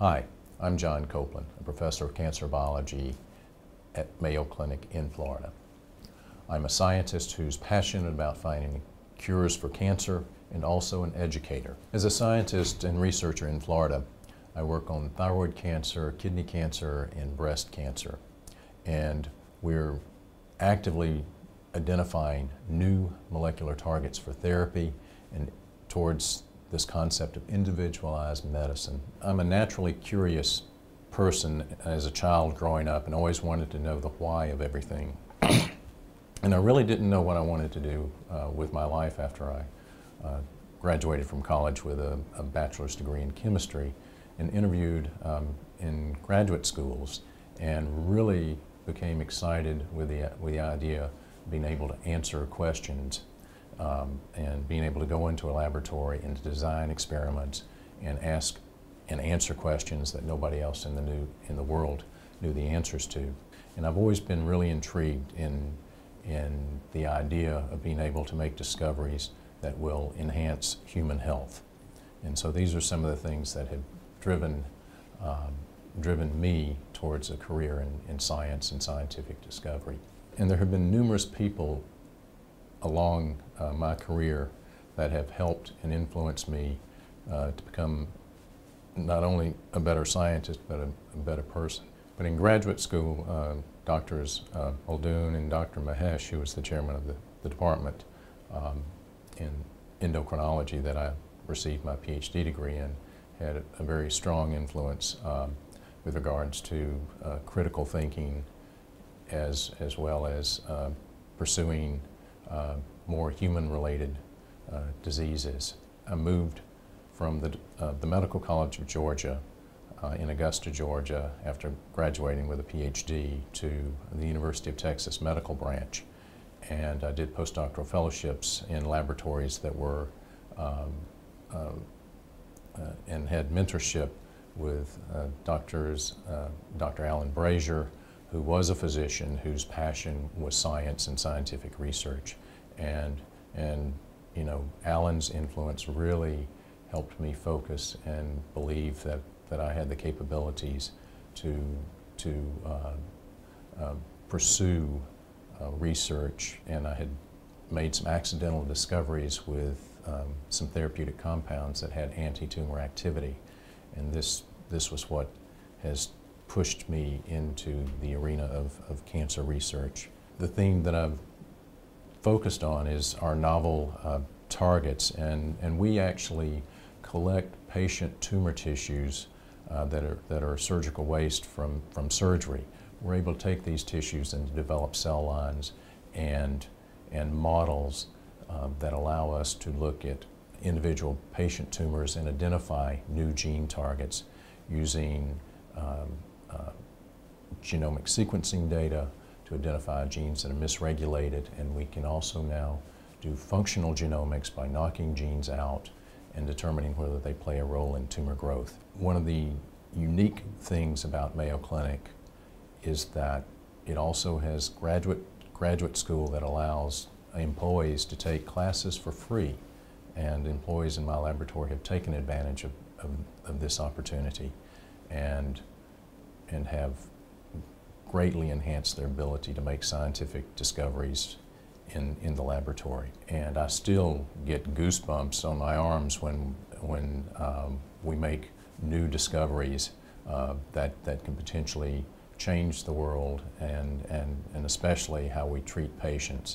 Hi, I'm John Copland, a professor of cancer biology at Mayo Clinic in Florida. I'm a scientist who's passionate about finding cures for cancer and also an educator. As a scientist and researcher in Florida, I work on thyroid cancer, kidney cancer, and breast cancer. And we're actively identifying new molecular targets for therapy and towards this concept of individualized medicine. I'm a naturally curious person as a child growing up and always wanted to know the why of everything. And I really didn't know what I wanted to do with my life after I graduated from college with a bachelor's degree in chemistry and interviewed in graduate schools and really became excited with the idea of being able to answer questions and being able to go into a laboratory and design experiments and ask and answer questions that nobody else in the world knew the answers to. And I've always been really intrigued in the idea of being able to make discoveries that will enhance human health. And so these are some of the things that have driven me towards a career in science and scientific discovery. And there have been numerous people along my career that have helped and influenced me to become not only a better scientist, but a better person. But in graduate school, Drs. Muldoon and Dr. Mahesh, who was the chairman of the department in endocrinology that I received my PhD degree in, had a very strong influence with regards to critical thinking as well as pursuing more human-related diseases. I moved from the Medical College of Georgia in Augusta, Georgia, after graduating with a PhD to the University of Texas Medical Branch. And I did postdoctoral fellowships in laboratories that were and had mentorship with Dr. Alan Brazier, who was a physician whose passion was science and scientific research. And you know, Alan's influence really helped me focus and believe that I had the capabilities to pursue research, and I had made some accidental discoveries with some therapeutic compounds that had anti-tumor activity. And this was what has pushed me into the arena of cancer research. The theme that I've focused on is our novel targets, and we actually collect patient tumor tissues that are surgical waste from surgery. We're able to take these tissues and develop cell lines and models that allow us to look at individual patient tumors and identify new gene targets using genomic sequencing data to identify genes that are misregulated, and we can also now do functional genomics by knocking genes out and determining whether they play a role in tumor growth. One of the unique things about Mayo Clinic is that it also has graduate school that allows employees to take classes for free, and employees in my laboratory have taken advantage of this opportunity and have greatly enhanced their ability to make scientific discoveries in the laboratory. And I still get goosebumps on my arms when we make new discoveries that can potentially change the world and especially how we treat patients.